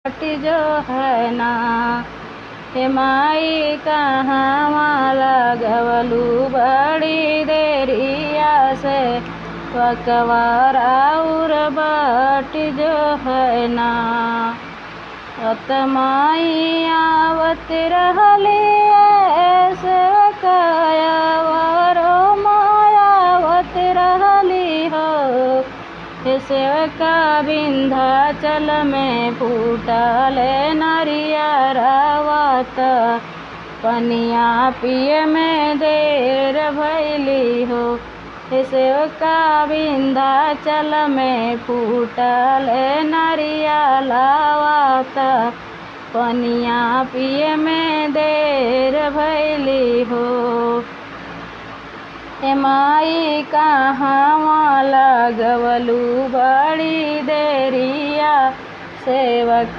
जो है ना। हे माई कहाँ लगवलू बड़ी देरिया से पकवारा और बाट जो है ना। माई आवत रहली ऐसे कयावरो मायावत रहली हो। सेवका विंध्याचल में फूटल नरियरवत पनिया पिए में देर भैली हो। सेवका विंध्याचल में फूटल नरियरवत पनिया पिए में देर भैली हो। हे माई कहाँ लगवलू बड़ी देरिया सेवक